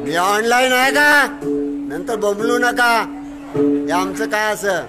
मी online आहे का? नंतर बोंबलू नका. हे आमचं काय असं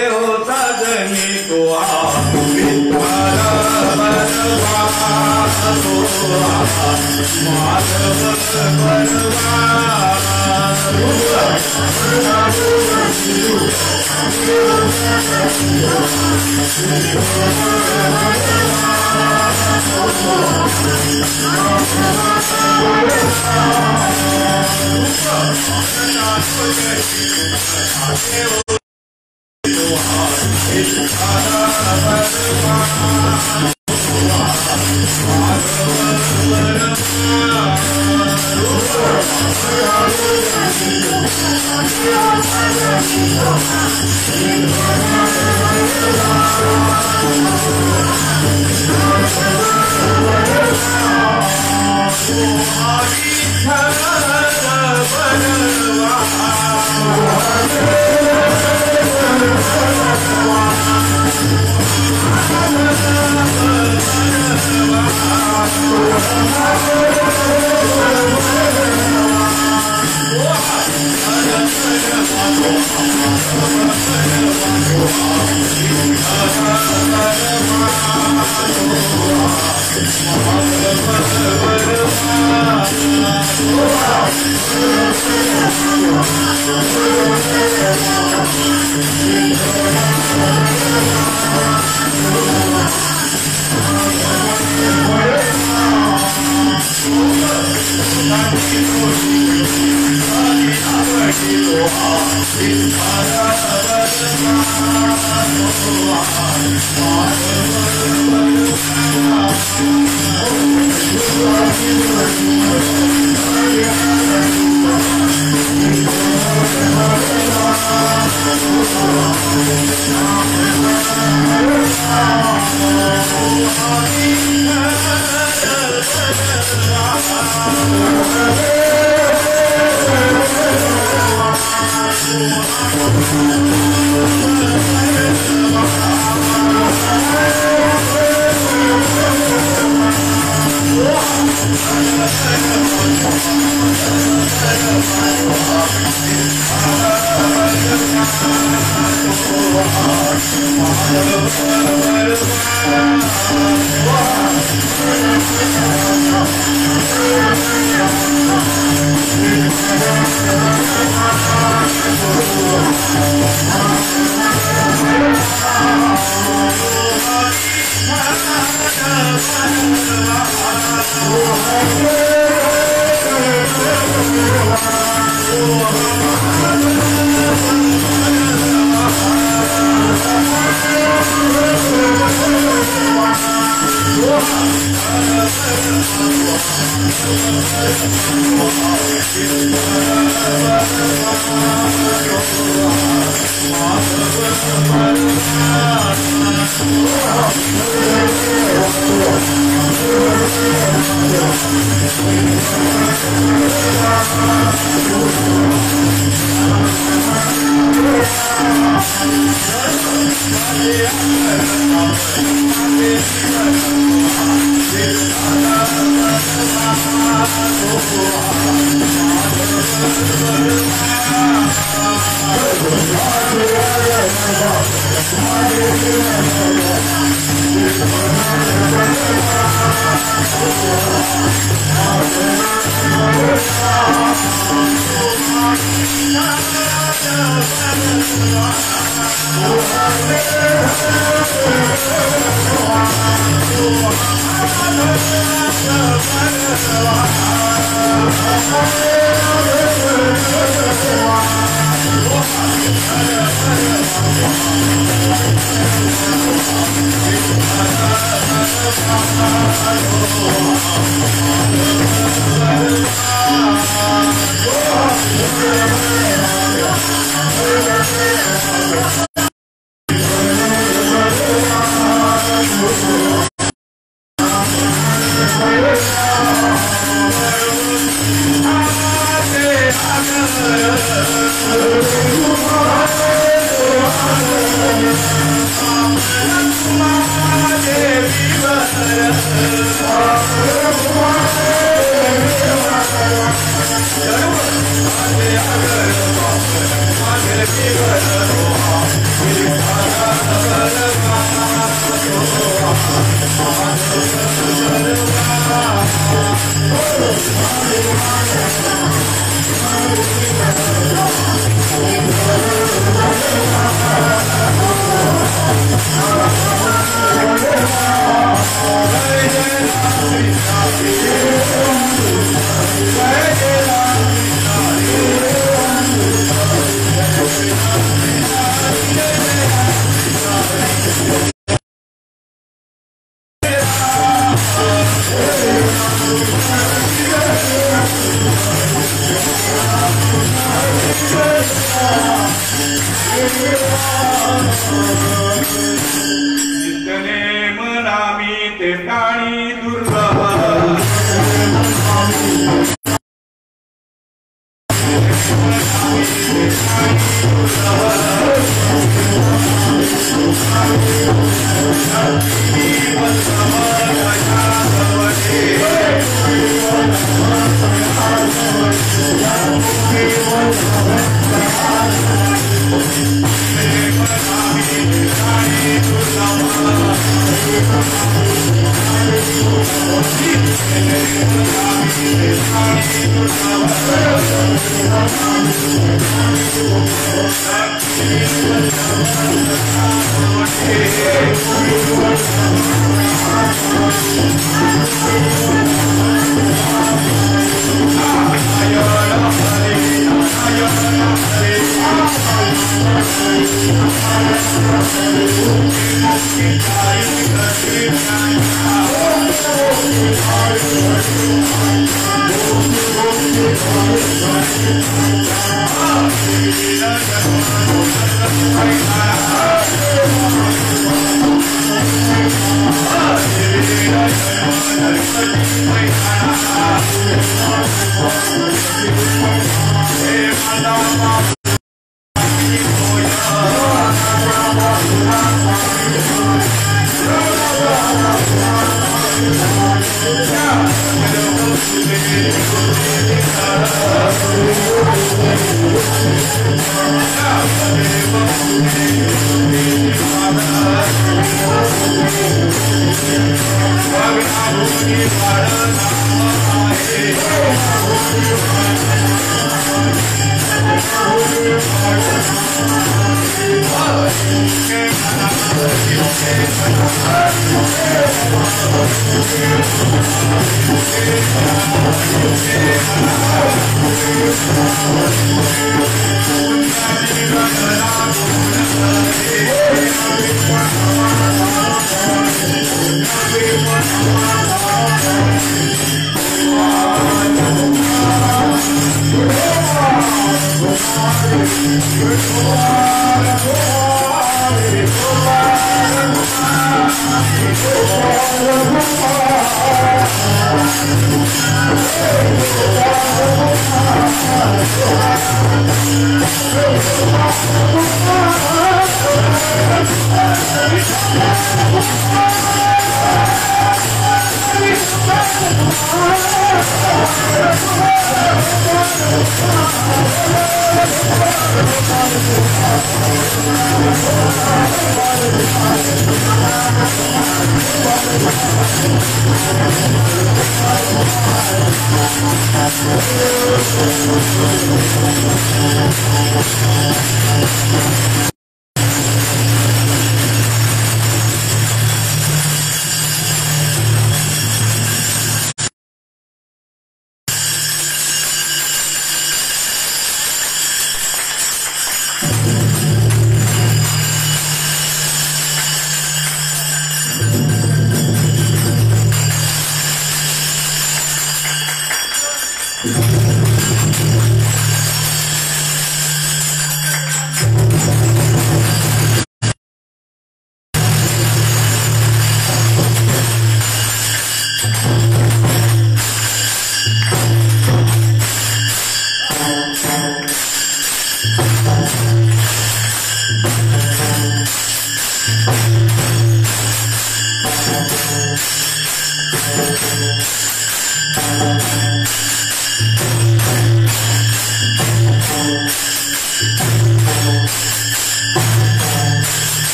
होता जनी तो माधव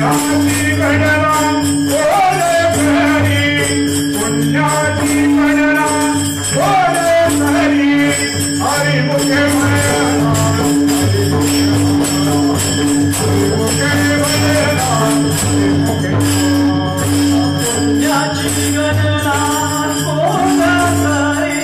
पुण्याची गणना बोले खरी पुण्याची गणना बोले खरी हरिमुखे म्हणा हरिमुखे म्हणा पुण्याची गणना बोले खरी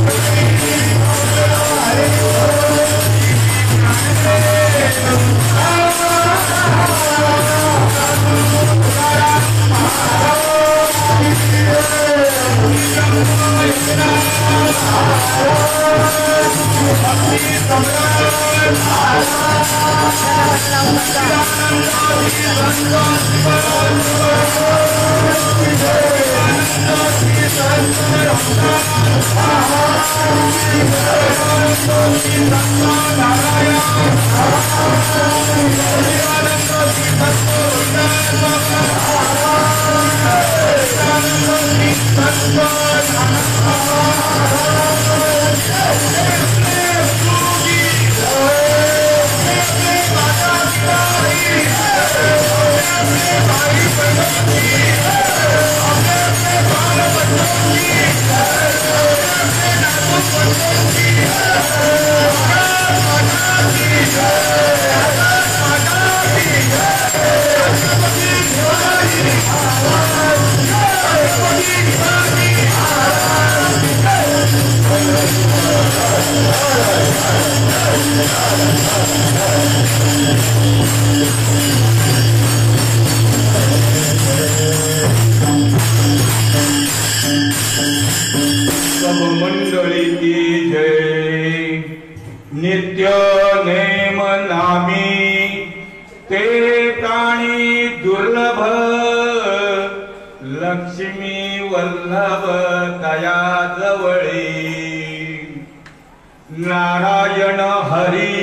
Thank you. मंडळी की जय. नित्य नेम नामी ते प्राणी दुर्लभ, लक्ष्मी वल्लभ तया जवळी. नारायण हरी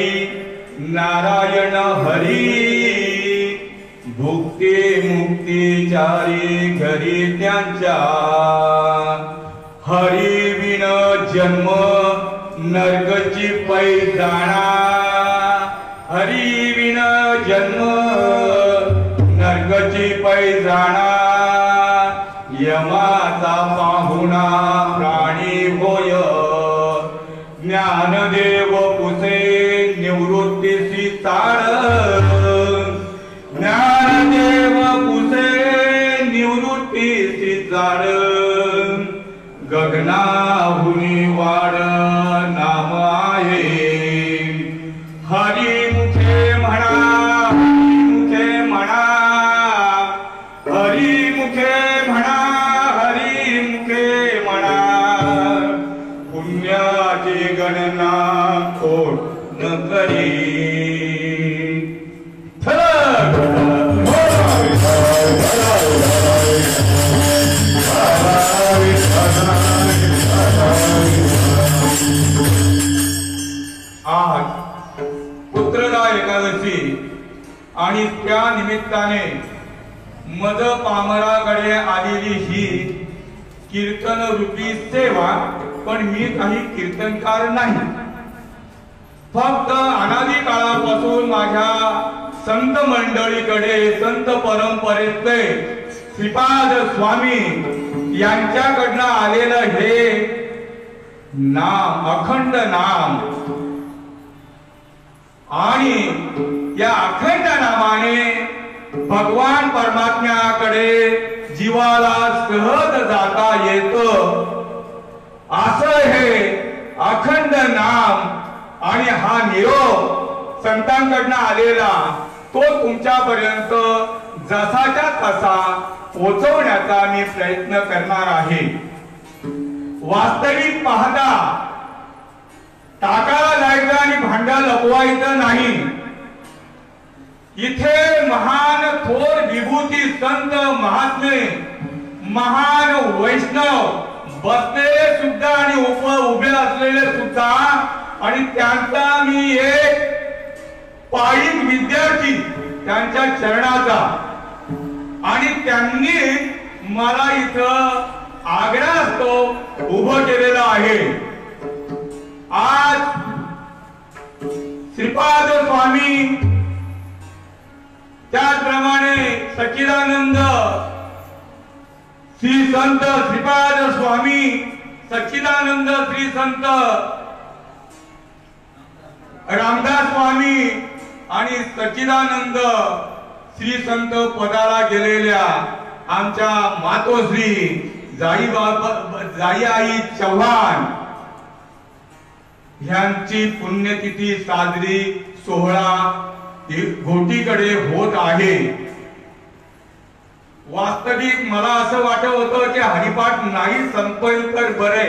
नारायण हरी, भुक्ती मुक्ती चारी घरी त्यांच्या. हरी विण जन्म नरकची पै जाणा, हरी विण जन्म नरकची पै जाणा. यमाचा पाहुणा प्राणी होय, ज्ञानदेव पुसे निवृत्तीसी ताळ. ज्ञानदेव पुसे निवृत्तीसी ताळ. गगनाहुनी वाड नाम आहे, हरी मुखे म्हणा हरी मुखे म्हणा, हरी मुखे म्हणा हरी मुखे म्हणा. पुण्याची गणना खोट न करी. आज पुत्रदा एकादशी आणि त्या निमित्ताने मद पामराकडे आलेली ही कीर्तन रूपी सेवा. पण मी काही कीर्तनकार नाही, फक्त अनादी काळापासून माझ्या संत मंडळीकडे संत परंपरेतले श्रीपाद स्वामी यांच्याकडनं आलेलं हे नाम, अखंड नाम. आणि या अखंड नामाने भगवान परमात्म्याकडे जीवाला सहज जाता येतं. असं हे अखंड नाम आणि हा निरोप संतांकडनं आलेला तो तुमच्यापर्यंत जसाच्या तसा पोचवण्याचा मी प्रयत्न करणार आहे. वास्तविक पाहता टाकाला जायचं आणि भांडा लपवायचं नाही. इथे महान थोर विभूती संत महात्मे महान वैष्णव बसलेले सुद्धा आणि उभे असलेले सुद्धा, आणि त्यांचा मी एक पायिक विद्यार्थी त्यांच्या चरणाचा. आणि त्यांनी मला इथं आग्रहास्तव उभं केलेलं आहे. आज श्रीपाद स्वामी, त्याचप्रमाणे सच्चिदानंद श्री संत श्रीपाद स्वामी, सच्चिदानंद श्री संत रामदास स्वामी आणि सच्चिदानंद श्री संत पदाला गेलेल्या आमच्या मातोश्री जाई आई चव्हाण ह्यांची पुण्यतिथी साजरी सोहळा घोटीकडे होत आहे. वास्तविक मला असं वाटत होतं की हरिपाठ नाही संपल तर बरे,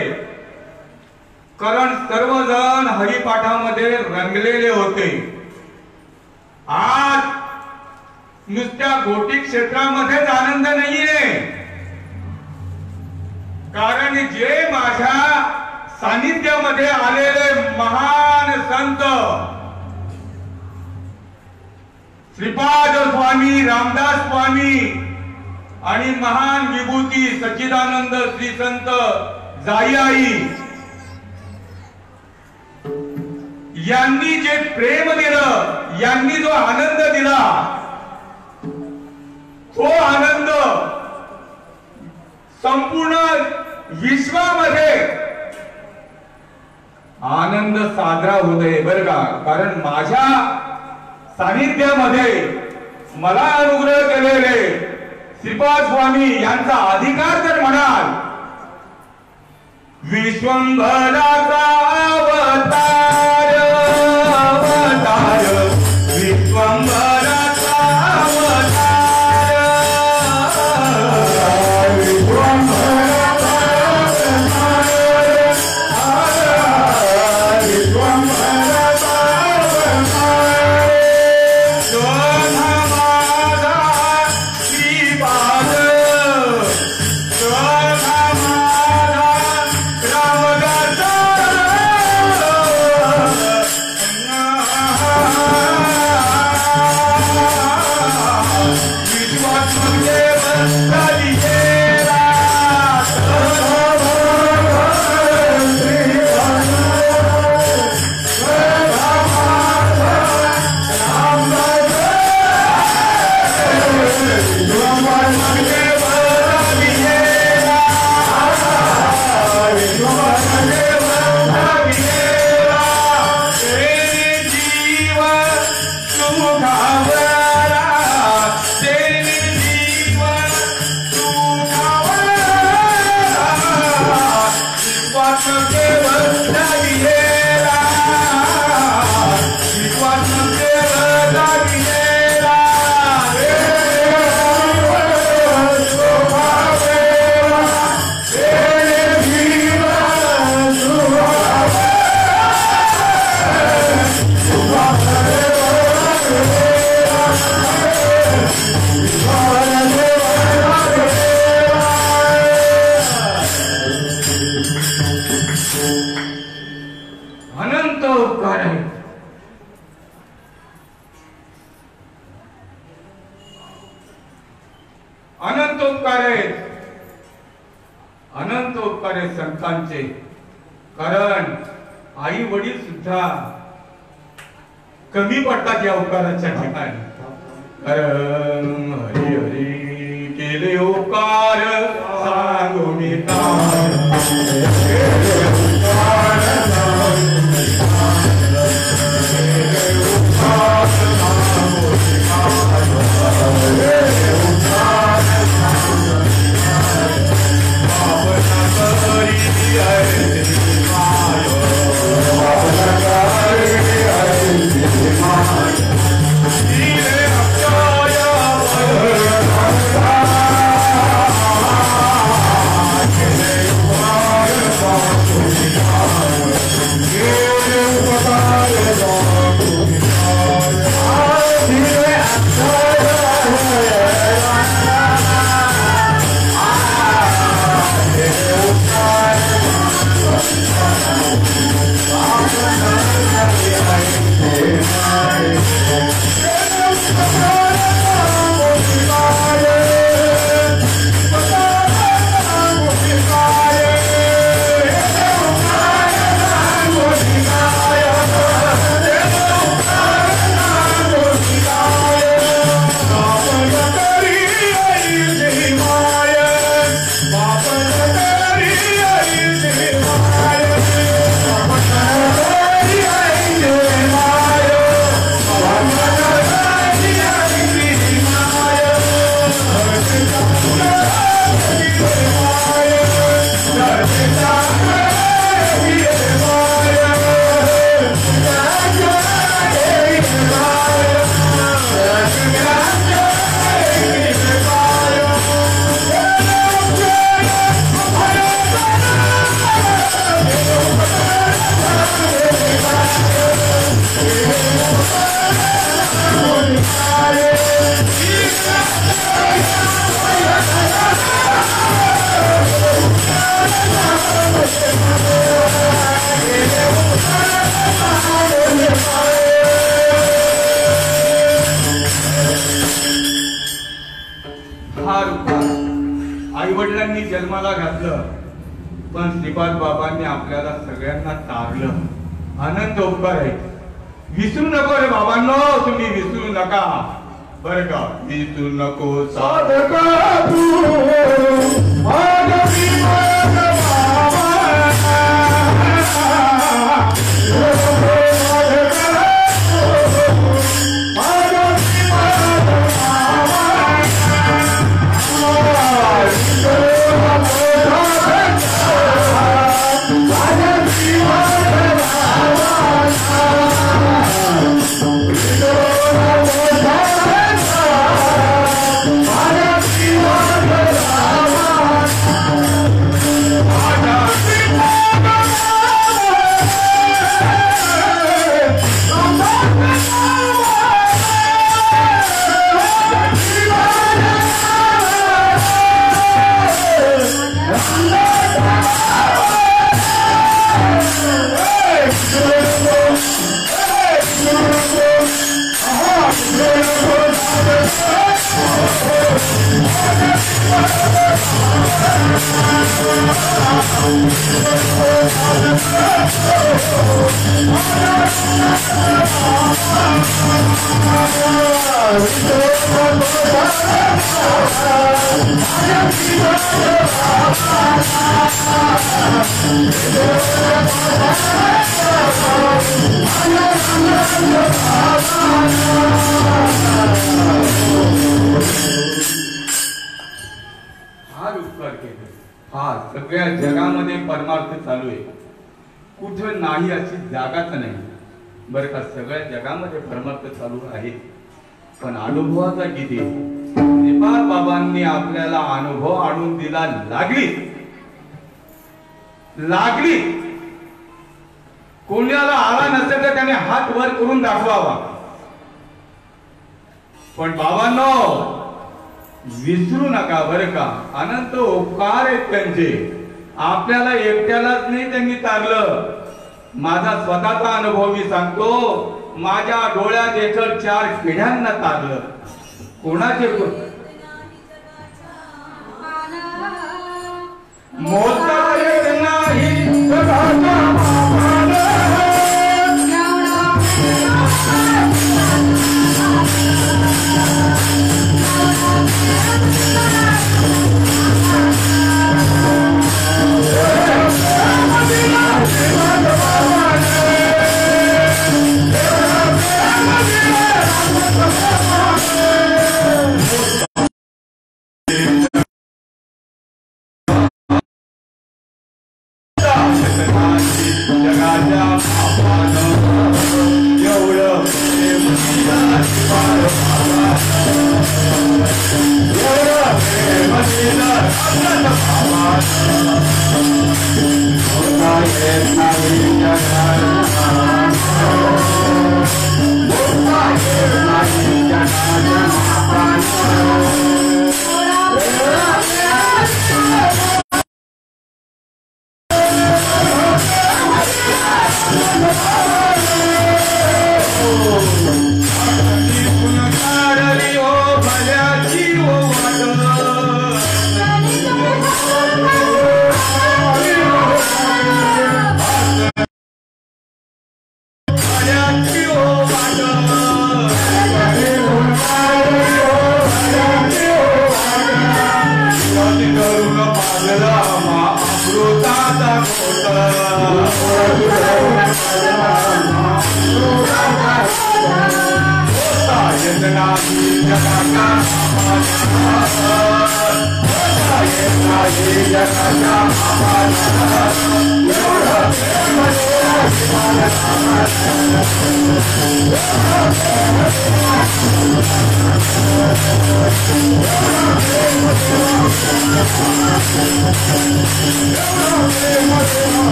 कारण सर्वजण हरिपाठामध्ये रंगलेले होते. आज नुसत्या घोटी क्षेत्रामध्येच आनंद नाहीये, कारण जे माझ्या सानिध्यामध्ये आलेले महान संत श्रीपाद स्वामी, रामदास स्वामी आणि महान विभूती सच्चिदानंद श्री संत जाई आई यांनी जे प्रेम दिलं, यांनी जो आनंद दिला, तो आनंद संपूर्ण विश्वामध्ये आनंद साजरा होतोय बरं का. कारण माझ्या सानिध्यामध्ये मला अनुग्रह केलेले श्रीपाद स्वामी यांचा अधिकार जर म्हणाल, विश्वंभराचा अवतार अवतार, विश्वंभराचा अवतार विश्वंभराचा अवतार विश्वंभराचा अवतार, शोधा माझा श्रीपाद, शोधा माझा रामदास, विश्वात्मदेव कलिजेला, अनंत उपकार आहे. अनंत उपकार आहेत, अनंत उपकार आहेत संतांचे. कारण आई वडील सुद्धा कमी पडतात या उपकाराच्या ठिकाणी. कारण हरी हरी केले उपकार सांगू मी Oh असलं, पण श्रीपाद बाबांनी आपल्याला सगळ्यांना तारलं. अनंत उपकार आहे. विसरू नको रे बाबांनो, तुम्ही विसरू नका बरं का. विसरू नको साधका सगळ्या जगामध्ये परमार्थ चालू आहे. कुठं नाही अशी जागाच नाही बरं का. सगळ्या जगामध्ये परमार्थ चालू आहे, पण अनुभवाचा किती. श्रीपाद बाबांनी आपल्याला अनुभव आणून दिला. लागली कोणाला आला नसेल तर त्याने हात वर करून दाखवावा. पण बाबांनो विसरू नका बरं का. अनंत उपकार आहेत त्यांचे. आपल्याला एकट्यालाच नाही त्यांनी तारलं. माझा स्वतःचा अनुभव मी सांगतो. माझ्या डोळ्यात एक 4 पिढ्यांना तारलं. कोणाचे मोता येत नाही जगाच्या मामाला.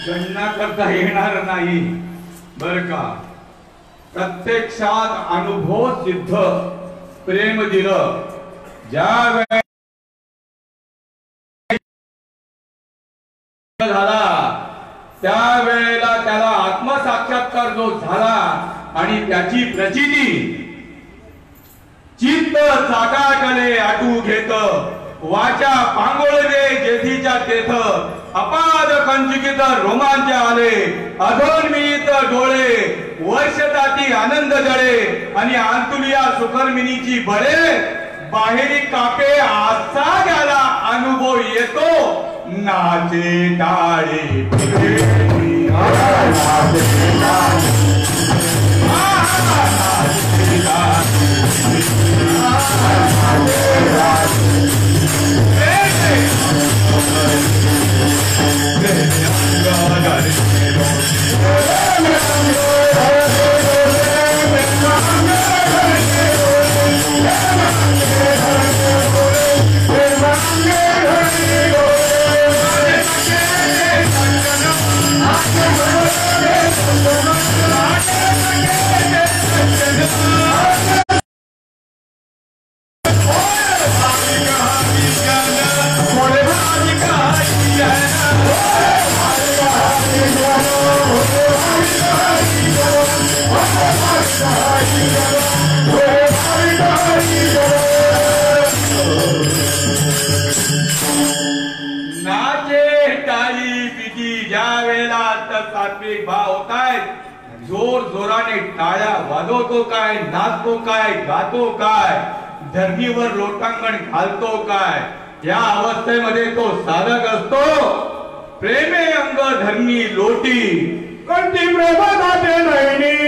गणना करता येणार नाही बर का. प्रत्यक्षात अनुभव सिद्ध प्रेम दिलं. ज्या झाला त्यावेळेला त्याला आत्मसाक्षात्कार जो झाला आणि त्याची प्रचिती चित्त चाकाटले आटू घेत वाचा पांगोळले जेथीच्या तेथ अपाद कंचिकित रोमांच आले अधोन्मित डोळे वर्षताती आनंद जळे आणि आंतुलिया सुखर्मिनीची बळे बाहेरी कापे आजचा ज्याला अनुभव येतो नाचे टाळे सात्विक भाव होताय जोर जोराने टाळ्या वाजवतो काय नाचतो काय गातो काय धरणीवर लोटांगण घालतो काय या अवस्थेमध्ये तो साधक असतो प्रेमे अंग धरणी लोटी कंठी प्रेमाचे नयनी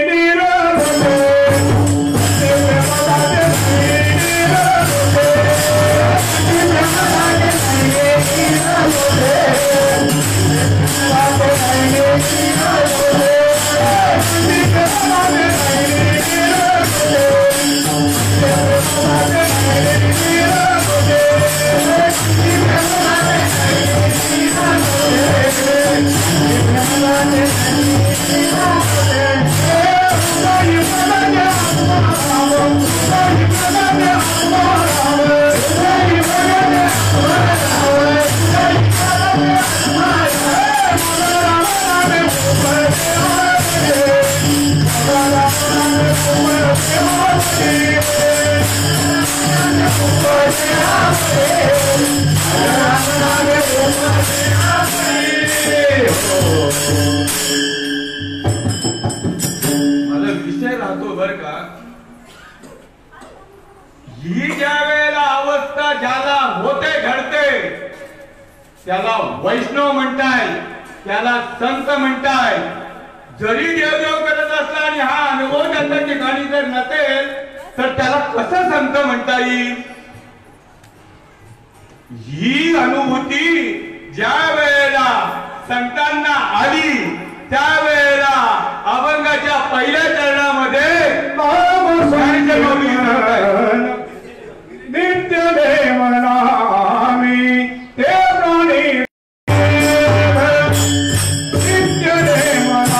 माझा विषय राहतो बर का ही ज्या वेळेला अवस्था ज्याला होते घडते त्याला वैष्णव म्हणताय त्याला संत म्हणताय जरी देवदेव करत असला आणि हा अनुभव त्यांच्या ठिकाणी जर नसेल तर त्याला कसं संत म्हणता येईल ही अनुभूती ज्या वेळेला संतांना आली त्यावेळेला अभंगाच्या पहिल्या चरणामध्ये नित्य देव नामी ते प्राणी नित्य देव नामी ते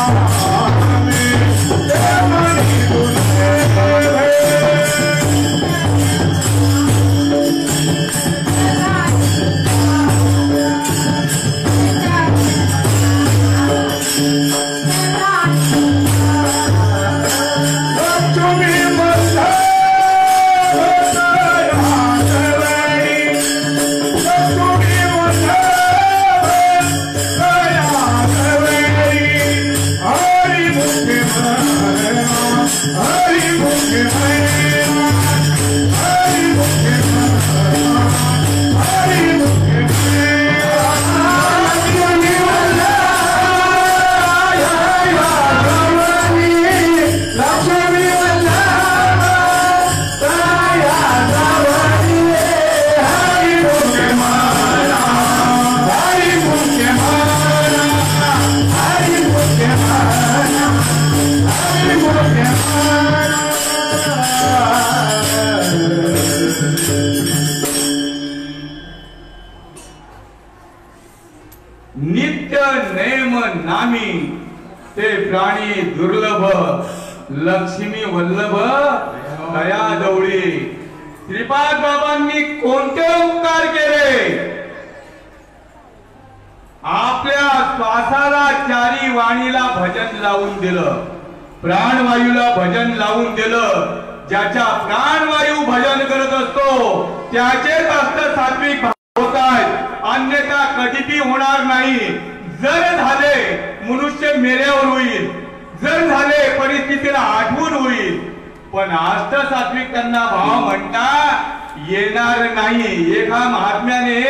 नित्य नेम नामी ते प्राणी दुर्लभ लक्ष्मी वल्लभ दया दौळी श्रीपाद बाबांनी कोणते उपकार केले आपल्या श्वासाला चारी वाणीला भजन लावून दिलं प्राणवायूला भजन लावून दिलं ज्याच्या प्राणवायू भजन करत असतो त्याचेच असतं सात्विक भाव होत आहेत, अन्यथा कधीही होणार नाही. जर झाले मनुष्य मेल्यावर होईल, जर झाले परिस्थितीला आठवून होईल, पण आष्ट सात्विक त्यांना भाव म्हणता येणार नाही. एका महात्म्याने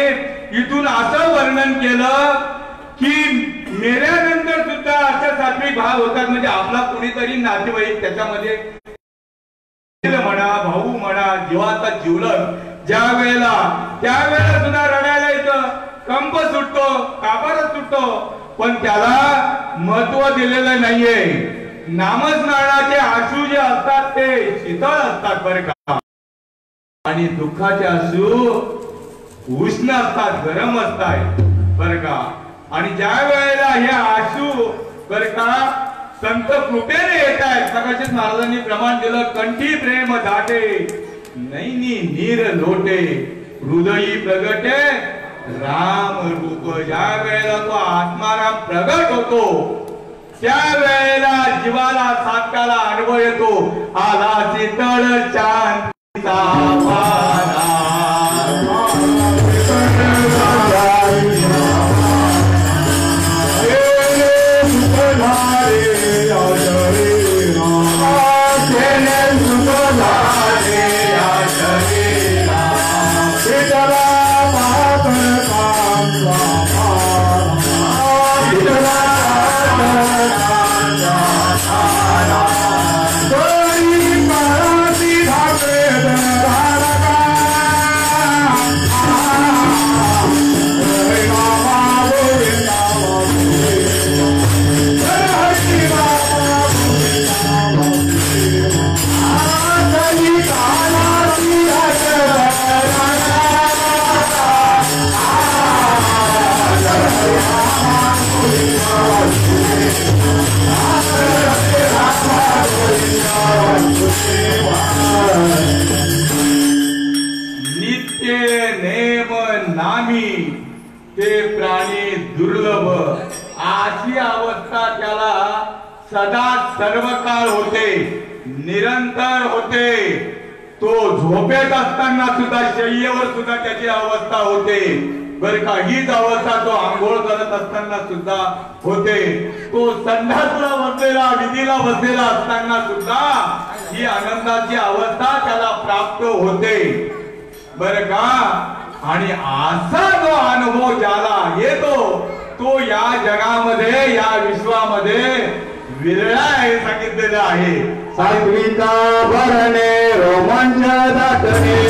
इथून असं वर्णन केलं की मेल्यानंतर सुद्धा अष्ट सात्विक भाव होतात, म्हणजे आपला कुणीतरी नातेवाईक त्याच्यामध्ये म्हणा, भाऊ म्हणा, जीवाचा जीवलग ज्या वेळेला त्यावेळेला सुद्धा रडायला येतं, कंप सुटतो, काबार सुटतो, पण त्याला महत्व दिलेलं नाहीये. नामस्मरणाचे अश्रू जे असतात ते शीतळ असतात बरं का, आणि दुःखाचे अश्रू उष्ण असतात, गरम असतात बरं का. आणि ज्या वेळेला हे अश्रू बरं का संत कृपेने येत आहेत, सकाळीच महाराजांनी प्रमाण दिलं, कंठी प्रेम दाटे नैनी नीर लोटे हृदयी प्रगटे राम रूप. ज्या वेळेला तो आत्माराम प्रगट होतो त्या वेळेला जीवाला सात्याला अनुभव येतो, आला शीतळ शांतीचा वारा. नित्य नेम नामी ते प्राणी दुर्लभ, अशी अवस्था त्याला सदा सर्व काळ होते, निरंतर होते. तो झोपेत असताना सुद्धा शय्येवर सुद्धा त्याची अवस्था होते बर का. हीच अवस्था तो आंघोळ करत असताना सुद्धा होते. तो संध्याकाळला बसलेला, विधीला बसलेला असताना सुद्धा ही आनंदाची अवस्था त्याला प्राप्त होते बर का. आणि असा जो अनुभव ज्याला येतो तो या जगामध्ये, या विश्वामध्ये विरळा आहे सांगितलेलं आहे. सात्विका भरणे रोमांच दाटणे,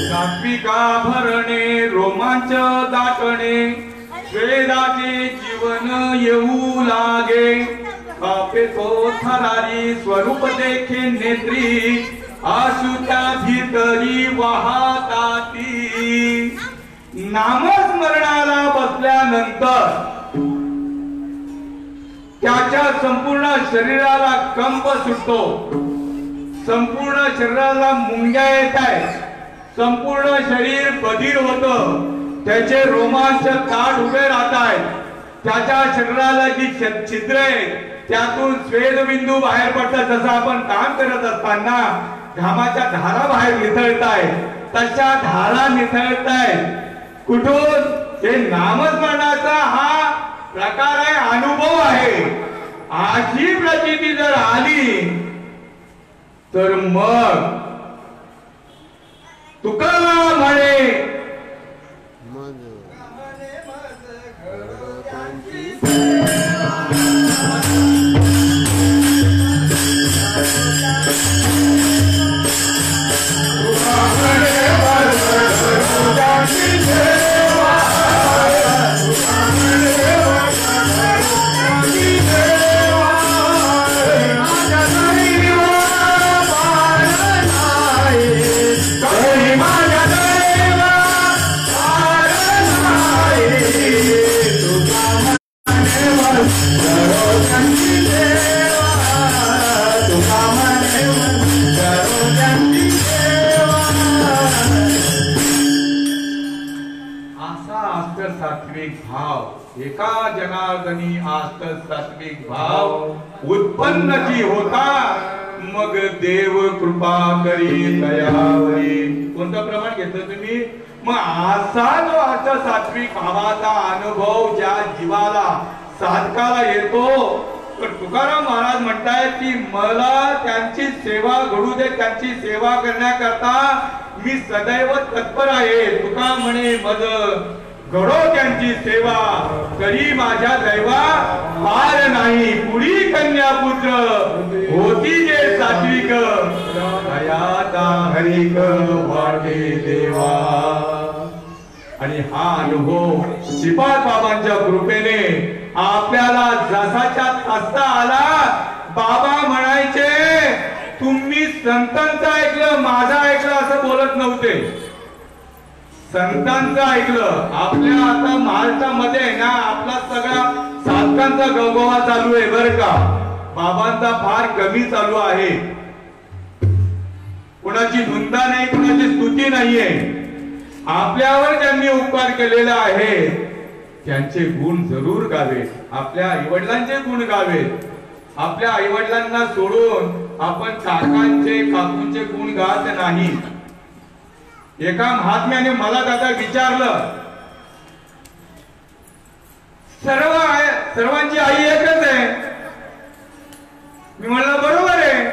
सात्विका भरणे रोमांच दाटणे, वेदाचे जीवन येऊ लागे, कापे तो थरारी स्वरूप देखे नेत्री, आशुच्या भीतरी वाहताती. नामस्मरणाला बसल्यानंतर त्याच्या संपूर्ण शरीराला कंप सुटतो, संपूर्ण शरीराला मुंग्या येत आहेत, संपूर्ण शरीर बधीर होतं, त्याचे रोमांच ताट उभे राहत आहेत, त्याच्या शरीराला जी छिद्र आहेत त्यातून स्वेदबिंदू बाहेर पडतात. जसं आपण काम करत असताना घामाच्या धारा बाहेर निथळतायत, तशा धारा निथळतायत. कुठून? हे नामस्मरणाचा हा प्रकार आहे, अनुभव आहे. अशी प्रचिती जर आली तर मग तुकाराम म्हणे Yeah. एका जनार्दनी आस्त सात्विक भाव उत्पन्न जी होता मग देव कृपा करी दयावरी. कोणतं प्रमाण घेतलं तुम्ही? मग असा जो अर्थ सात्विक भावाचा अनुभव ज्या जीवाला साधकाला येतो तर तुकाराम महाराज म्हणतायत की मला त्यांची सेवा घडू दे, त्यांची सेवा करण्याकरता मी सदैव तत्पर आहे. तुका म्हणे मज घडो त्यांची सेवा करी माझ्या दैवा पार नाही. पुढी कन्या पुत्र होती जे सात्विक दयाता हरिक वाटे देवा. आणि हा अनुभव श्रीपाद बाबांच्या कृपेने आपल्याला जसाच्या तसा आला. बाबा म्हणायचे तुम्ही संतांचं ऐकलं माझं ऐकलं असं बोलत नव्हते. संतांचं ऐकलं. आपल्या आता महाराष्ट्रामध्ये आहे ना आपला सगळा साधकांचा गवगवा चालू आहे बरं का. बाबांचा फार कमी चालू आहे. कुणाची निंदा नाही, कुणाची स्तुती नाहीये. आपल्यावर ज्यांनी उपकार केलेला आहे त्यांचे गुण जरूर गावेत. आपल्या आईवडिलांचे गुण गावेत. आपल्या आईवडिलांना सोडून आपण काकांचे काकूंचे गुण गात नाही. एका महात्म्याने मला दादा विचारलं सर्वांची आई एकच आहे. मी म्हणलं बरोबर आहे,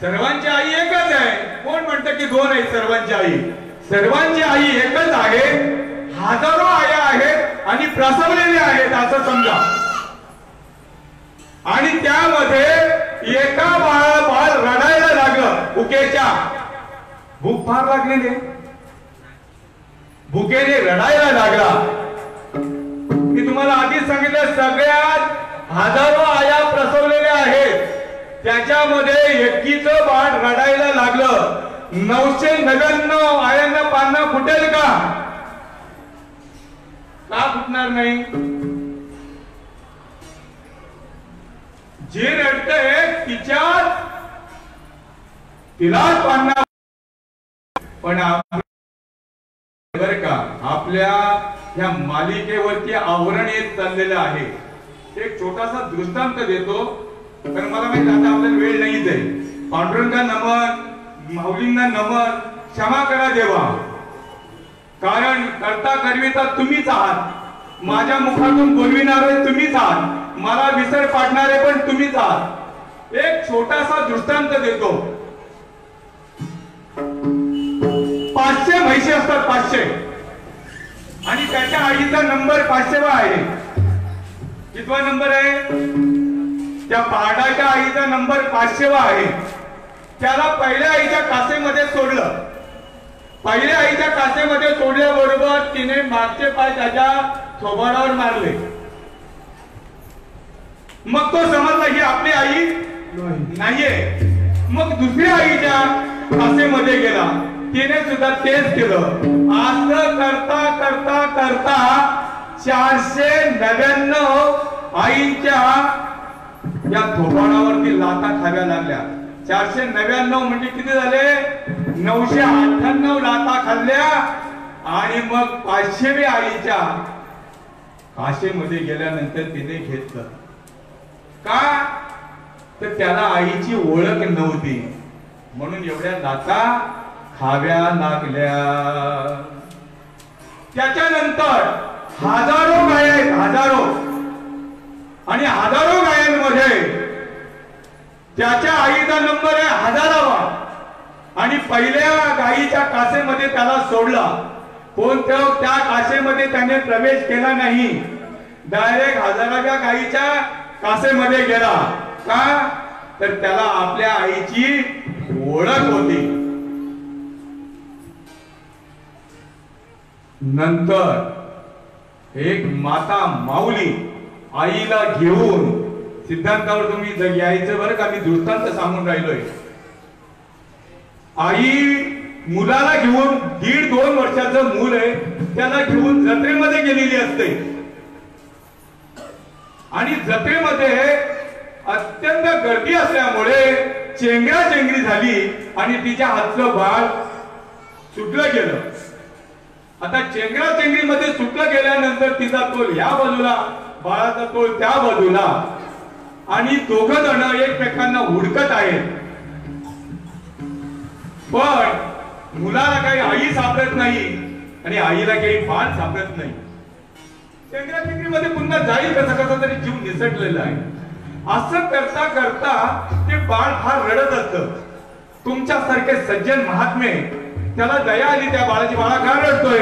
सर्वांची आई एकच आहे. कोण म्हणतं की दोन आहे सर्वांची आई? सर्वांची आई एकच आहे. हजारो आया आहेत आणि प्रसवलेल्या आहेत असं समजा. आणि त्यामध्ये एका बाळ रडायला लागलं भुकेच्या. भूक फार लागलेली, भुकेने रडायला लागला. मी तुम्हाला आधीच सांगितलं सगळ्यात हजारो आया प्रसवलेल्या आहेत. त्याच्यामध्ये एकीचं बाळ रडायला लागलं. 999 आयांना पानं फुटेल का? का फुटणार नाही? जे रडतंय तिलाच पानं. पण बर का आपल्या या मालिकेवरती आवरण येत चाललेलं आहे. एक छोटासा दृष्टांत देतो कारण मला माहिती आता आपल्याला वेळ नाहीच आहे. पांडुरंगा नमन, माऊलींना नमन, क्षमा करा देवा. कारण करता करविता तुम्हीच आहात. माझ्या मुखातून बोलविणारे तुम्हीच आहात. मला विसर पाडणारे पण तुम्हीच आहात. एक छोटासा दृष्टांत देतो. 500 म्हैशी असतात 500 आणि त्याच्या आईचा नंबर 500वा आहे. कितवा नंबर आहे? त्या पहाडाच्या आईचा नंबर 500वा आहे. त्याला पहिल्या आईच्या कासेमध्ये सोडलं. पहिल्या आईच्या कासेमध्ये सोडल्याबरोबर तिने मागचे पाय त्याच्या थोबाडावर मारले. मग तो समजला ही आपली आई नाहीये. मग दुसऱ्या आईच्या कासेमध्ये गेला. तिने सुद्धा तेच केलं. असं करता करता करता 499 आईच्या या थोबाडावरती लाथा खाव्या लागल्या. 499 म्हणजे किती झाले? 998 लाथा खाल्ल्या. आणि मग 500व्या आईच्या काशेमध्ये गेल्यानंतर तिने घेतलं. का? तर त्याला आईची ओळख नव्हती म्हणून एवढ्या लाथा खाव्या लागल्या. त्याच्यानंतर हजारो गाय आहेत, हजारो. आणि हजारो गायांमध्ये त्याच्या आईचा नंबर आहे 1000वा. आणि पहिल्या गायीच्या कासेमध्ये त्याला सोडला. पण त्या कासेमध्ये त्याने प्रवेश केला नाही. डायरेक्ट 1000व्या गायीच्या कासेमध्ये गेला. का? तर त्याला आपल्या आईची ओळख होती. नंतर एक माता माऊली आईला घेऊन, सिद्धांतावर तुम्ही यायचं बरं का, मी दृष्टांत सांगून राहिलोय. आई मुलाला घेऊन 1.5-2 वर्षाचं मूल आहे त्याला घेऊन जत्रेमध्ये गेलेली असते. आणि जत्रेमध्ये अत्यंत गर्दी असल्यामुळे चेंगराचेंगरी झाली आणि तिच्या हातचं बाळ सुटलं गेलं. आता चेंगराचेंगरीमध्ये सुटलं गेल्यानंतर तिचा तोल या बाजूला, बाळाचा तोल त्या बाजूला, आणि दोघं जण एकमेकांना हुडकत आहेत. पण मुलाला काही आई सापडत नाही आणि आईला काही बाळ सापडत नाही. चेंगराचेंगरीमध्ये पुन्हा जाईल कसा कसा तरी जीव निसटलेला आहे. असं करता करता ते बाळ फार रडत असतं. तुमच्यासारखे सज्जन महात्मे त्याला दया आली त्या बाळाची, बाळा का रडतोय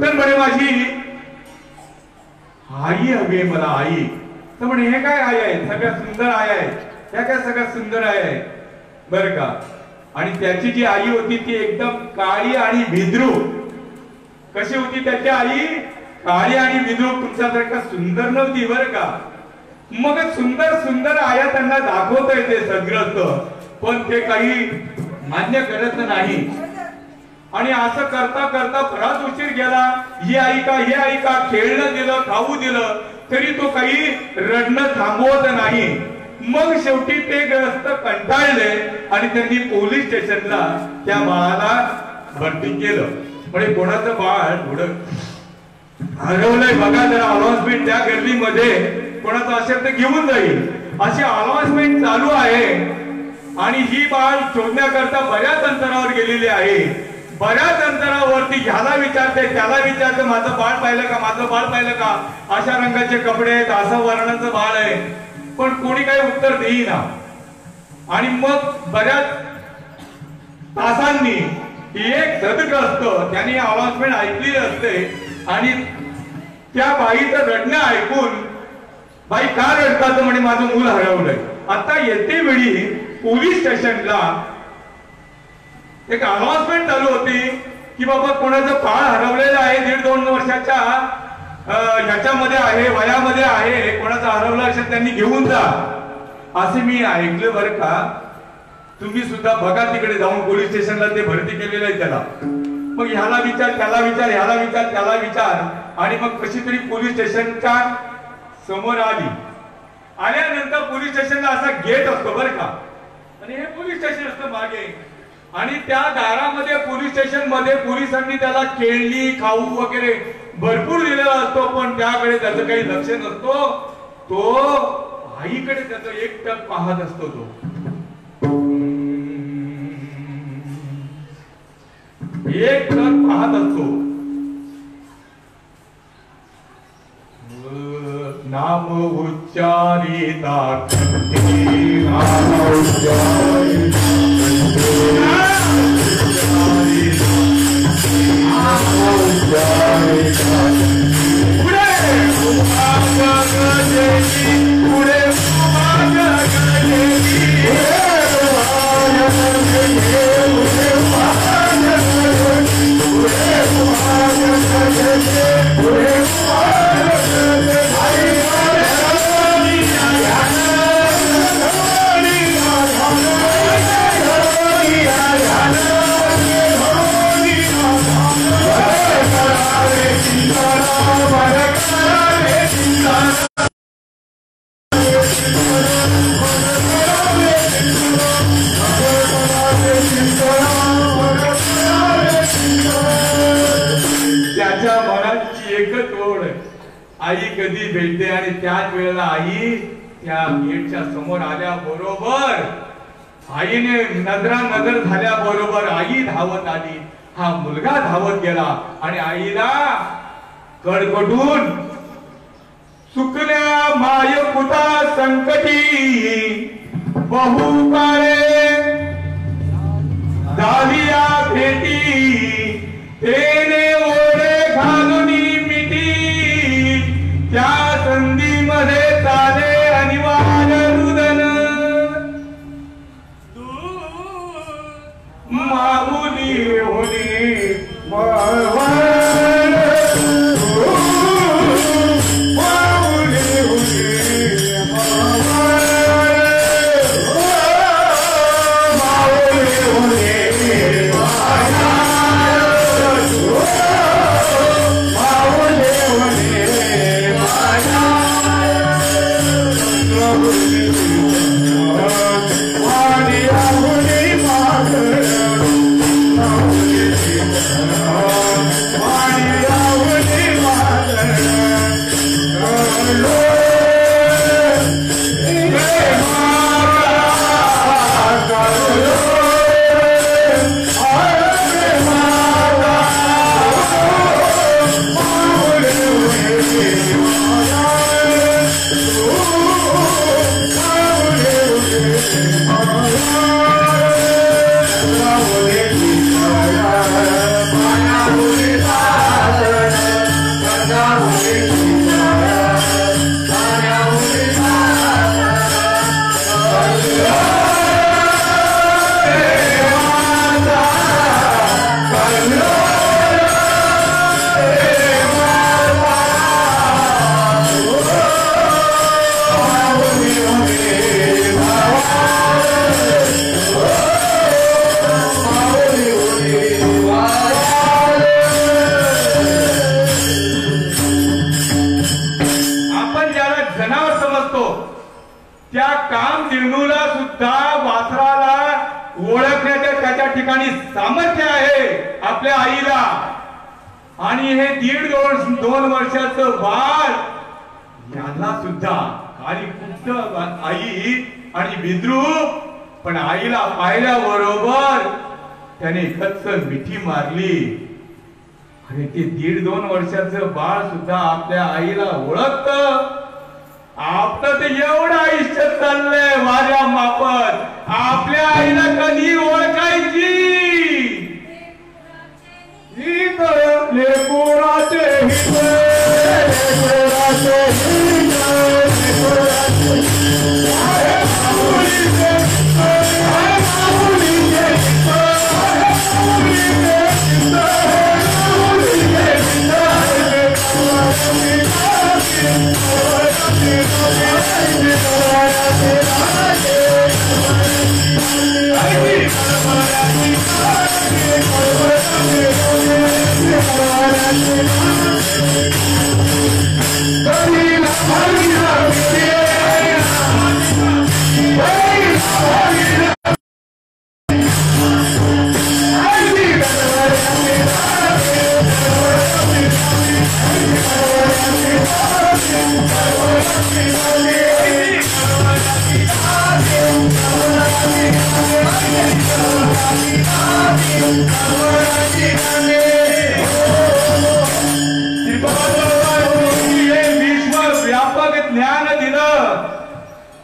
तर म्हणे माझी आई हवी आहे मला, आई. तर म्हणे हे काय आई आहे, सगळ्यात सुंदर आई आहे, त्या काय सगळ्यात सुंदर आई आहे बरं का. आणि त्याची जी आई होती ती एकदम काळी आणि भिद्रूप. कशी होती त्याची आई? काळी आणि भिद्रूप, तुमच्यासारखा सुंदर नव्हती बरं का. मग सुंदर सुंदर आया त्यांना दाखवता येते सद्ग्रस्त, पण ते काही मान्य करत नाही. आणि असं करता करता बराच उशीर गेला. ही आई का, हे आई का, खेळणं दिलं, खाऊ दिलं, तरी तो काही रडणं थांबवत नाही. मग शेवटी ते ग्रस्त कंटाळले आणि त्यांनी पोलीस स्टेशनला त्या बाळाला भरती केलं. म्हणजे कोणाचं बाळ थोडं हरवलंय बघा, जरा अनाउन्समेंट त्या गर्दीमध्ये कोणाचं असेल तर घेऊन जाईल अशी अनाउन्समेंट चालू आहे. आणि ही बाळ शोधण्याकरता बऱ्याच अंतरावर गेलेली आहे. बऱ्याच अंतरावरती ह्याला विचारते, त्याला विचारते, माझं बाळ पाहिलं का, माझं बाळ पाहिलं का, अशा रंगाचे कपडे आहेत, असं वर्णाचं बाळ आहे, पण कोणी काही उत्तर देईना. आणि मग बऱ्याच तासांनी एक सदग्रस्त त्यांनी अनाउन्समेंट ऐकली असते आणि त्या बाईचं रडणं ऐकून, बाई का रडतात म्हणे माझं मूल हरवलंय. आता येते वेळी पोलीस स्टेशनला एक अनाउन्समेंट चालू होती की बाबा कोणाचं बाळ हरवलेलं आहे, 1.5-2 वर्षाच्या ह्याच्यामध्ये आहे, वयामध्ये आहे, कोणाचं हरवलं असेल त्यांनी घेऊन जा असे मी ऐकलं बरं का. तुम्ही सुद्धा बघा तिकडे जाऊन पोलीस स्टेशनला, ते भरती केलेलं आहे त्याला. मग ह्याला विचार, त्याला विचार, ह्याला विचार, त्याला विचार, आणि मग कशी तरी पोलीस स्टेशनच्या समोर आली. आल्यानंतर पोलीस स्टेशनला असा गेट असतो बरं का, आणि हे पोलीस स्टेशन असतं मागे, आणि त्या दारामध्ये पोलीस स्टेशन मध्ये पोलिसांनी त्याला खेळणी, खाऊ वगैरे भरपूर दिलेला असतो, पण त्याकडे त्याचं काही लक्ष नसतो. तो आईकडे त्याचं एकटक पाहत असतो. तो एकटक पाहत असतो. नाम उच्चारिता नाम उच्चारिता आई कधी भेटते. आणि त्याच वेळेला आई त्या गेटच्या समोर आल्या बरोबर, आईने नजर झाल्या बरोबर आई धावत आली. हा मुलगा धावत गेला आणि आईला कडकडून, सुकल्या माय पुता संकटी बहु काळे दाविया भेटी, तेने ओढे घालून मिठी, त्या संधीमध्ये चाले अनिवार्य रुदन. माऊली होली ओळखण्याच्या त्याच्या ठिकाणी सामर्थ्य आहे आपल्या आईला. आणि हे 1.5-2 वर्षाचं बाळ याला सुद्धा आणि खूप आई आणि विद्रूप, पण आईला पाहिल्याबरोबर त्याने खच्च मिठी मारली. आणि ते 1.5-2 वर्षाचं बाळ सुद्धा आपल्या आईला ओळखत. आपलं तर एवढं आयुष्य चाललंय वाऱ्या मापत, आपल्या आईला कधी ओळखायची?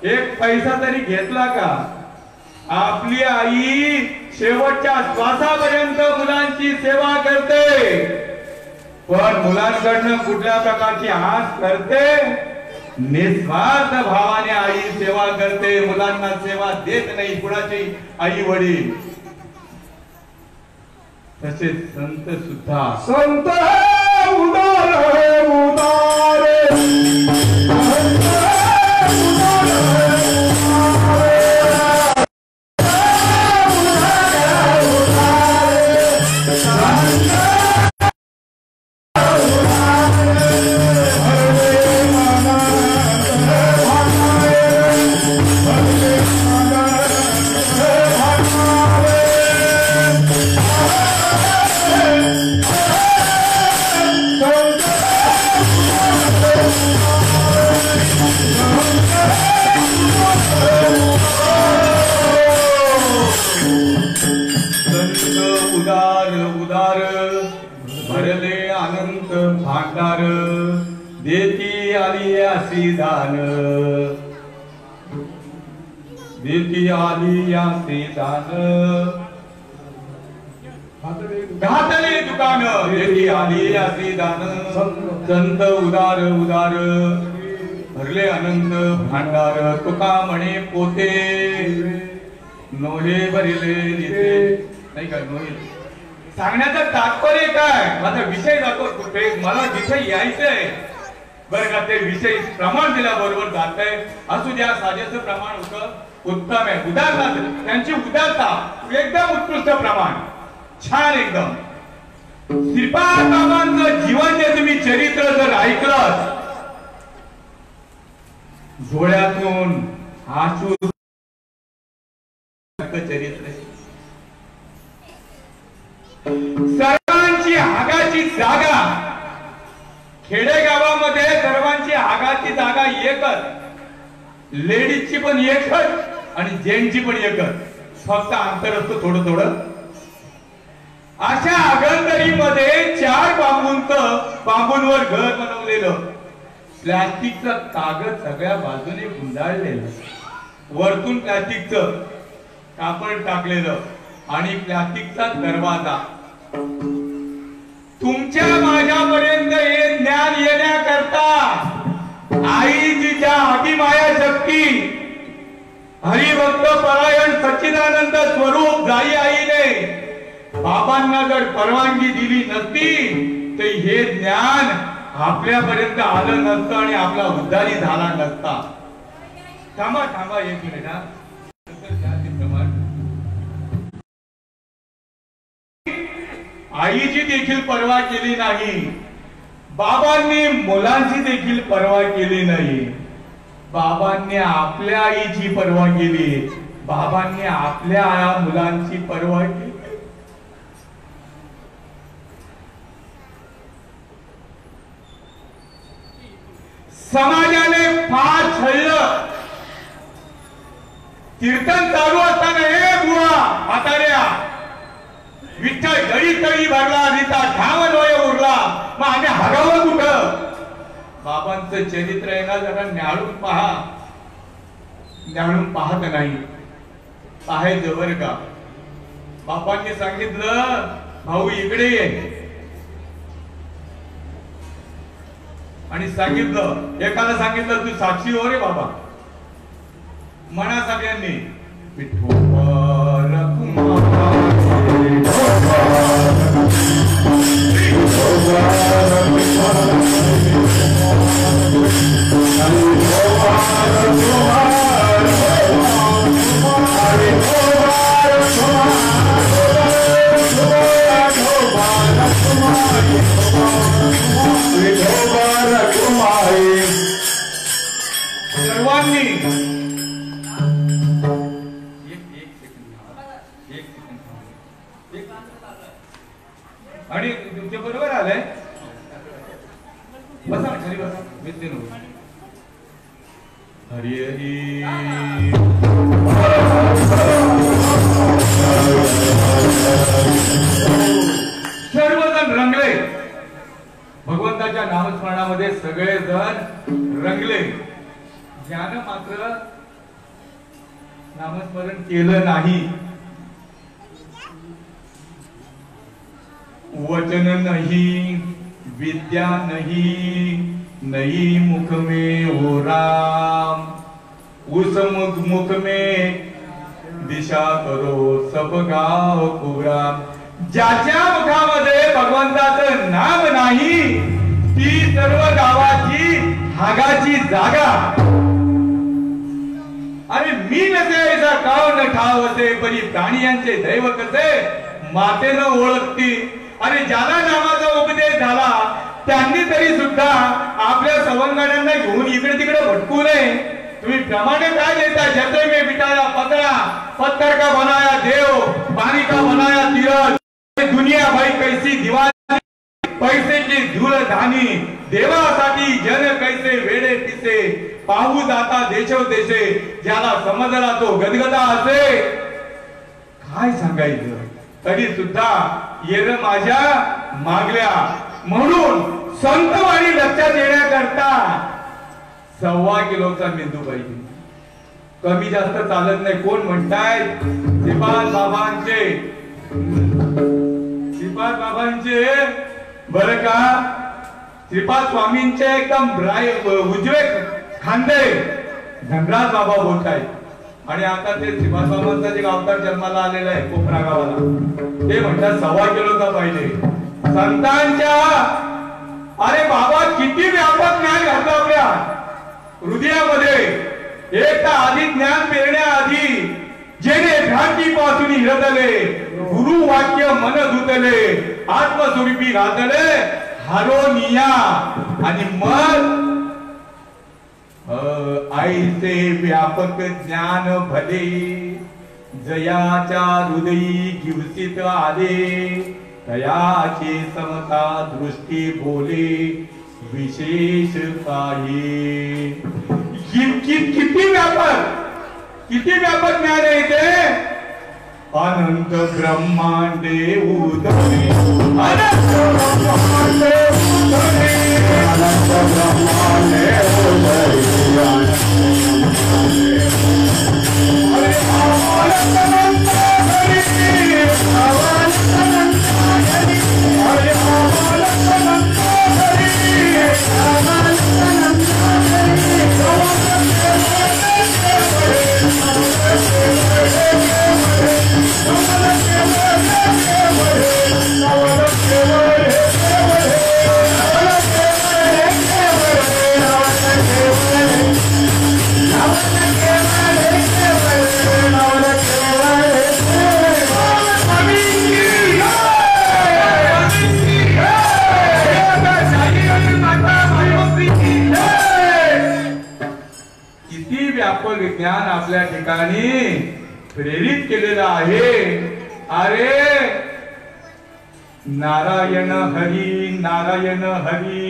एक पैसा तरी घेतला का? आपली आई शेवटच्या श्वासापर्यंत मुलांची सेवा करते, पण मुलांकडनं कुठल्या प्रकारची आस करते? निस्वार्थ भावाने आई सेवा करते, मुलांना सेवा देत नाही कुणाची आई वडील. तसेच संत सुद्धा संत उदार उदार भांडार देती आली अशी दान, देती आली अशी दान, घातले दुकान देती आली अशी दान. संत उदार उदार भरले अनंत भांडार, तुका म्हणे पोते नोहे भरले निते. नाही का नोहे सांगण्याचं तात्पर्य काय? माझा विषय जातो कुठे, मला जिथे यायचंय बरं का ते विषय प्रमाण दिल्याबरोबर जात आहे. असू द्या, साजेचं प्रमाण होतं उत्तम आहे. उदाहरणार्थ त्यांची उदारता एकदम उत्कृष्ट प्रमाण, छान एकदम. श्रीपाद बाबांचं जीवन जे तुम्ही चरित्र जर ऐकलं, डोळ्यातून आशू चरित्र. सर्वांची हागाची जागा, खेडेगावामध्ये सर्वांची हागाची जागा एकच, लेडीजची पण एकच आणि जेंट्सची पण एकच, फक्त अंतर असतं थोडं थोडं. अशा आगंतरीमध्ये 4 बांबूंवर घर बनवलेलं, प्लास्टिकचा कागद सगळ्या बाजूने गुंडाळलेलं, वरतून प्लास्टिकचं कापड टाकलेलं आणि प्लास्टिकचा दरवाजा. तुमच्या माझ्यापर्यंत हे ज्ञान येण्याकरता आईजीच्या अतिमाया शक्ती, हरिभक्त परायण सच्चिदानंद स्वरूप जाई आईने बाबांना जर परवानगी दिली नसती तर हे ज्ञान आपल्यापर्यंत आलं नसतं आणि आपला उद्धारी झाला नसता. थांबा थांबा एक मिनिट हा. आईची देखील पर्वा केली नाही, बाबांनी मुलांची देखील पर्वा केली नाही. बाबांनी आपल्या आईची पर्वा केली, बाबांनी आपल्या मुलांची पर्वा केली. समाजाने फार छळलं. कीर्तन चालू असताना हे बुवा म्हाताऱ्या विठ्ठल गळी तळी भरला रीता ढाव डोळे उरला मग आम्ही हगावं कुठं. बाबांचं चरित्र आहे ना जरा न्याळून पहा. न्याळून पाहत नाही पाहायचं बरं का. बाबांनी सांगितलं भाऊ इकडे ये आणि सांगितलं एकाला सांगितलं तू साक्षी हो रे बाबा म्हणा सगळ्यांनी. विठोबा सर्वांनी आणि तुमच्या बरोबर आलंय बसा खाली बसा विद्येन हरी हरी. सर्वजण रंगले भगवंताच्या नामस्मरणामध्ये सगळेजण रंगले. ज्यानं मात्र नामस्मरण केलं नाही वचन नहीं विद्या नहीं नई मुख में हो राम उस मुख में दिशा करो सब गाव कुराम. ज्याच्या मुखामध्ये भगवंताचं नाम नाही ती सर्व गावाची हागाची जागा. आणि मी नसे ऐसा काव न ठाव असे परी प्राणियांचे दैव कसे मातेनं ओळखती. आणि ज्याला नामाचा उपदेश झाला त्यांनी तरी सुद्धा आपल्या सवंगड्यांना घेऊन इकडे तिकडे भटकू नये. तुम्ही प्रमाणे काय देता जैसे में बिठाया पतरा पत्थर का बनाया देव पानी का बनाया तीरथ दुनिया भाई कैसी दिवाळी पैसे की धूल धानी देवासाठी जन कैसे वेडे पिसे पाहू जाता देशे ज्याला समजला तो गदगदा असे. काय सांगायचं तरी सुद्धा येर माझ्या मागल्या. म्हणून संतवाणी लक्षात येण्याकरता 1.25 किलोचा मेंदू पाहिजे. कमी जास्त चालत नाही. कोण म्हणताय श्रीपाद बाबांचे बर का श्रीपाद स्वामींचे एकदम उजवे खांदे धनराज बाबा बोलतायत. आणि आता ते श्रीपाद बाबांचा जे अवतार जन्माला आलेला आहे कोपरा गावाला ते म्हणतात 1.25 किलोचा पाहिजे. संतांच्या अरे बाबा किती व्यापक ज्ञान घातलं आपल्या हृदयामध्ये. एक तर आधी ज्ञान पेरण्याआधी जेणे भ्रांतीपासून हिरदले गुरु वाक्य मन धुतले आत्मस्वरूपी घातले हारोनिया. आणि मग आईचे व्यापक ज्ञान भले जयाच्या हृदयी गिवसित आले तयाची समता दृष्टी बोले विशेष काही. किती व्यापक ज्ञान आहे ते. अनंत ब्रह्मांडे उदरे अनंत ब्रह्मांडे उदरे अनंत ब्रह्मांडे उदरे अरे अनंत अनंत हरी अनंत अनंत हरी अरे अनंत अनंत हरी अनंत अनंत किती व्यापक ज्ञान आपल्या ठिकाणी प्रेरित केलेला आहे. अरे नारायण हरी नारायण हरी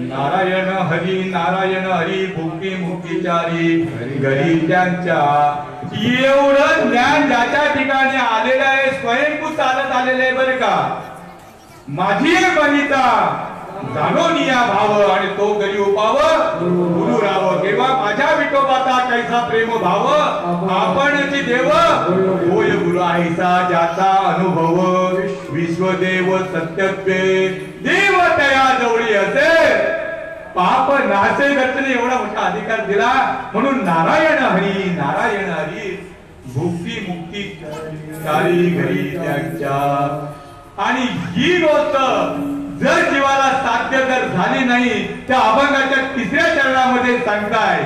नारायण हरी नारायण हरी भुक्ती मुक्तीचारी घरी त्यांच्या. एवढं ज्ञान ज्याच्या ठिकाणी आलेलं आहे स्वयंभू चालत आलेलं आहे बरं का. माझी बनिता जाणून या भाव आणि तो करी उपाव गुरु राव. केव्हा माझ्या विठोबाचा कैसा प्रेम भाव आपणची देव होय गुरु आईचा ज्याचा अनुभव. विश्वदेव सत्यत्वे देव तया जवळी असे पाप नासे गचने एवढा मोठा अधिकार दिला. म्हणून नारायण हरी भुक्ती मुक्ती चारी घरी त्यांच्या. आणि ही गोष्ट जर जीवाला साध्य जर झाली नाही त्या अभंगाच्या 3ऱ्या चरणामध्ये सांगताय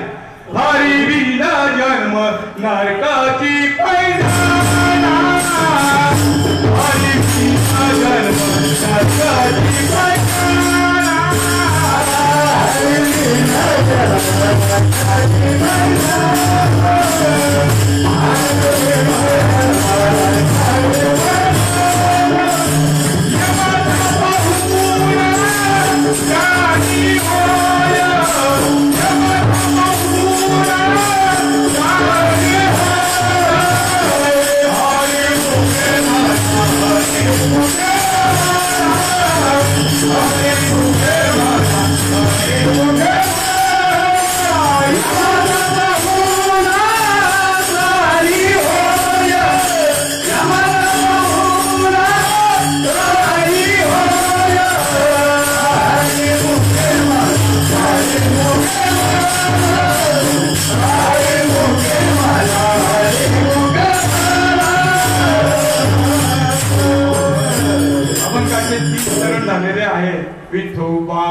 हरी विना जन्म नरकाची पैदाना. हरी विना जन्म नरकाची पैदाना. हरी विना जन्म नरकाची पैदाना. झालेले आहे. विठोबा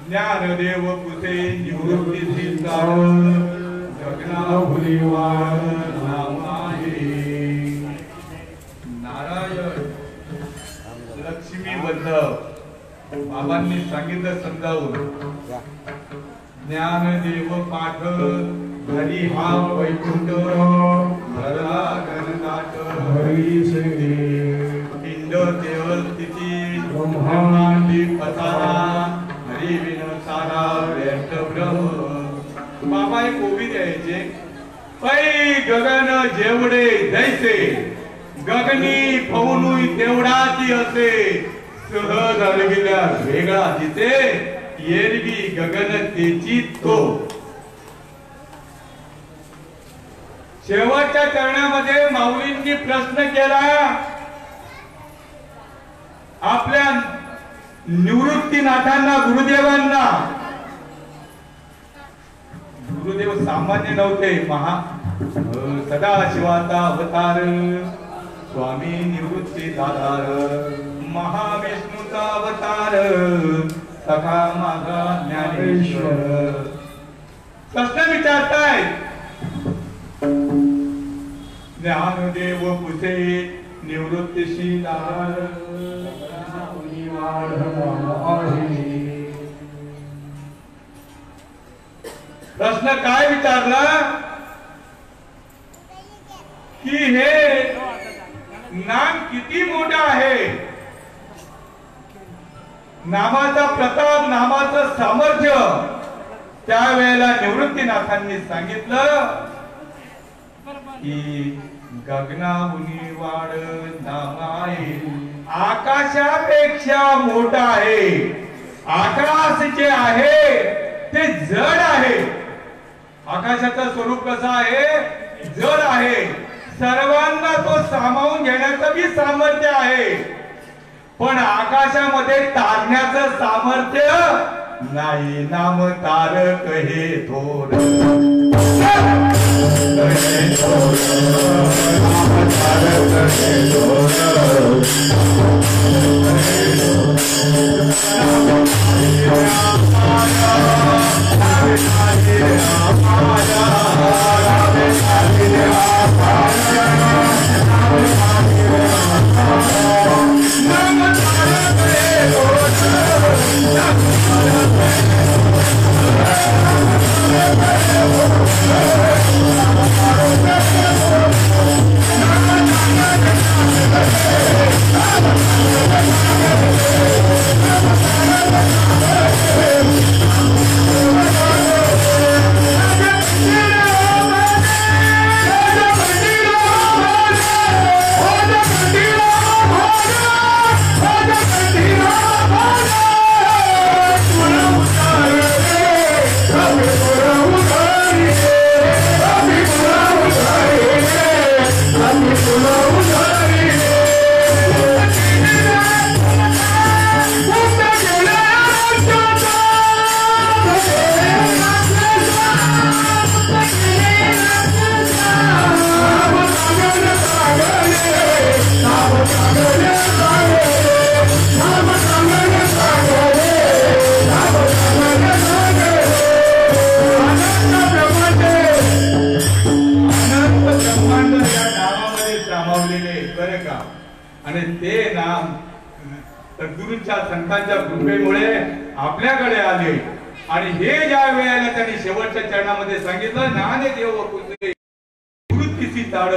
ज्ञानदेव कुसे निवृत्ती जगना भुलिवार नाम आहे. नारायण लक्ष्मी बद्दल बाबांनी सांगितलं समजावून. ज्ञानदेव पाठ हरी हा वैकुंठ भरला गणनाथ हरी पिंड देव स्थिती ब्रह्मांडी पसारा हरी विनसारा व्यक्त ब्रह्म. बाबा एक ओवी द्यायचे. पै गगन जेवढे जैसे दिसे गगनी पवनुई तेवढाची असे सहज अलविल्या वेगळा दिसे एरवी गगन तेची तो. शेवटच्या चरणामध्ये माऊलींनी प्रश्न केला आपल्या निवृत्तीनाथांना गुरुदेवांना. गुरुदेव सामान्य नव्हते, सदाशिवाचा अवतार स्वामी निवृत्ती दादार महाविष्णूचा अवतार सखा माझा ज्ञानेश्वर. प्रश्न विचारताय ज्ञानदेव पुसे निवृत्तीशी दार प्रश्न काय विचारला की हे नाम किती मोठा आहे, नामाचा प्रताप नामाचं सामर्थ्य. त्यावेळेला निवृत्तीनाथांनी सांगितलं की गगनाहुनी वाढ नाम आहे, आकाशापेक्षा मोठा आहे. आकाश जे आहे ते जड आहे. आकाशाचं स्वरूप कसं आहे, जड आहे. सर्वांना तो सामावून घेण्याचं बी सामर्थ्य आहे, पण आकाशामध्ये तारण्याचं सामर्थ्य नाही. नाम तारक हे थोर आणि ते नाम सद्गुरूंच्या संतांच्या कृपेमुळे आपल्याकडे आले. आणि हे ज्या वेळेला त्यांनी शेवटच्या चरणामध्ये सांगितलं ज्ञानदेव पुसे निवृत्तीची ताड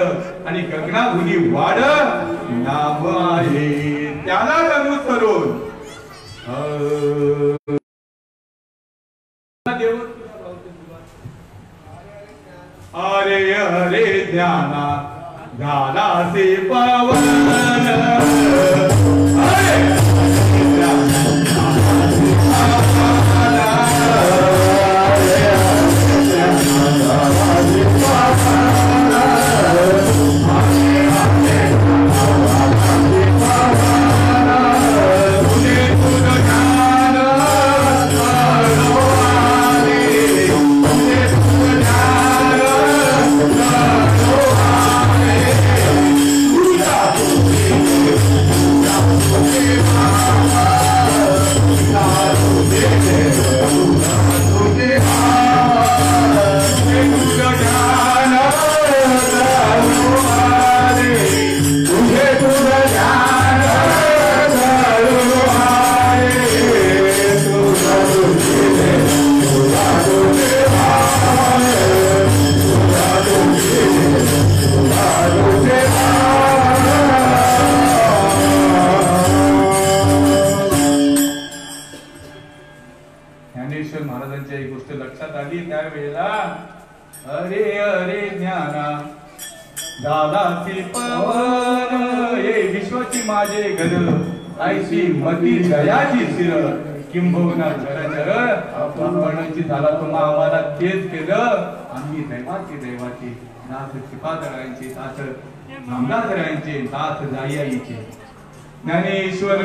आणि गगनाहुनी वाढ नाम आहे, त्यालाच अनुसरून अरे अरे ज्ञाना झालासे पावन Yeah. माझे घर ऐशी मती दयाची शिर किंबहुना घरचर आपणची झाला तुम्हा आम्हाला तेच केलं आम्ही दैवाची नाथ शिपादळांचे नाथ नामदासरांचे नाथ जायाईचे ज्ञानेश्वर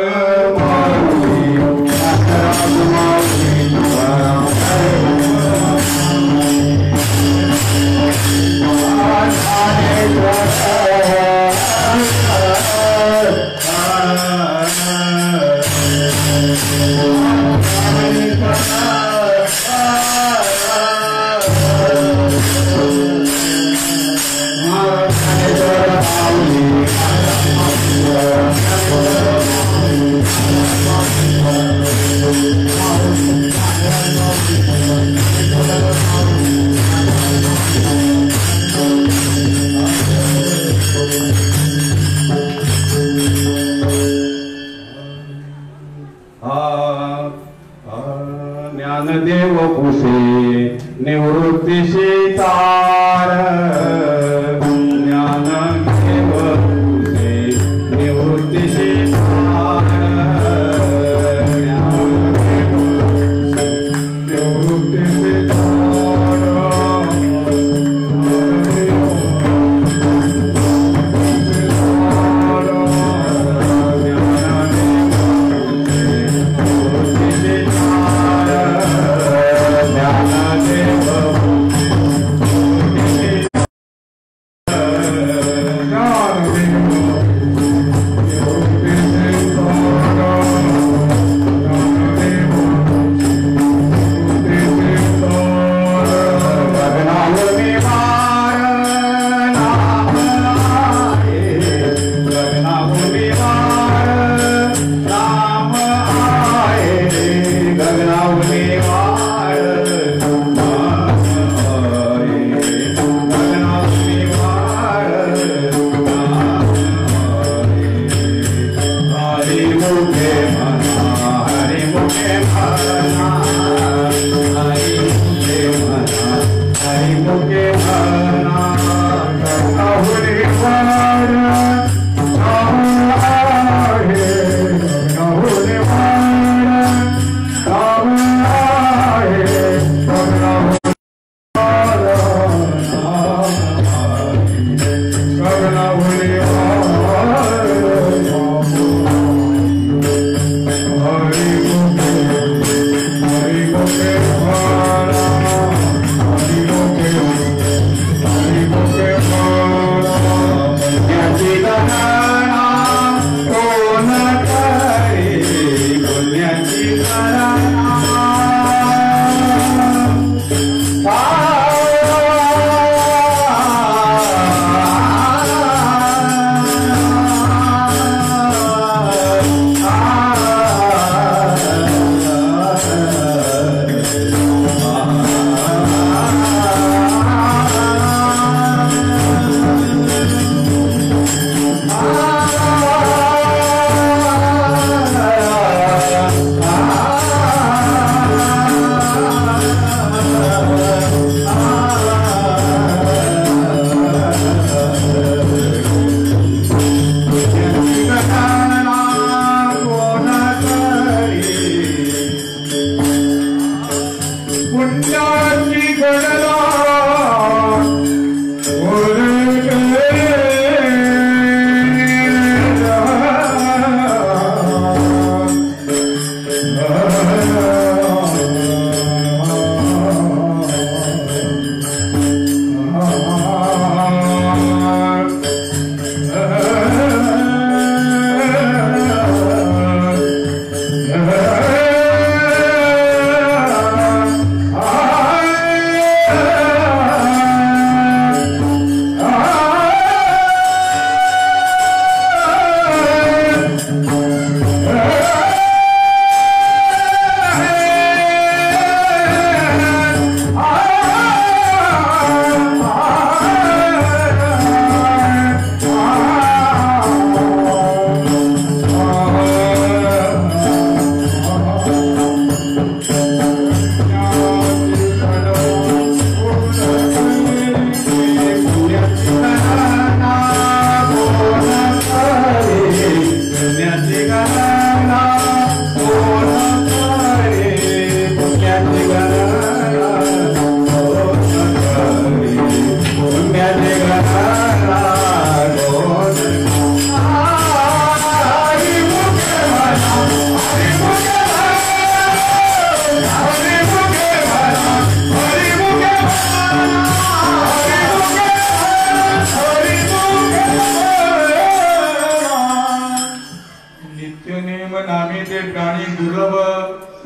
ते प्राणी दुर्लभ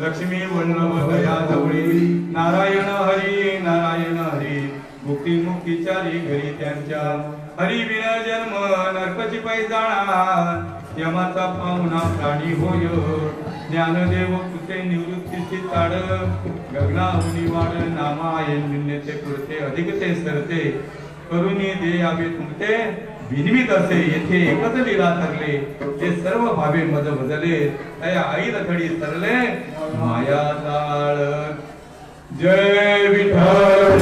लक्ष्मी वल्लभ दया जवळी नारायण हरी मुक्ती मुक्तीचारी घरी त्यांच्या हरी विन जन्म नरकची पैजाणार यमाचा पाहुणा प्राणी होय ज्ञानदेव तुझे निवृत्तीची ताड गगनाहुनी वाड नामाये निन्नेचे पुरते अधिक ते सरते करुणी दे आवे तुमते बिनवित असे येथे एकच लीला ठरले ते सर्व भावे मद बदले त्या आई लथडी तरले माया ताळ जय विठ्ठल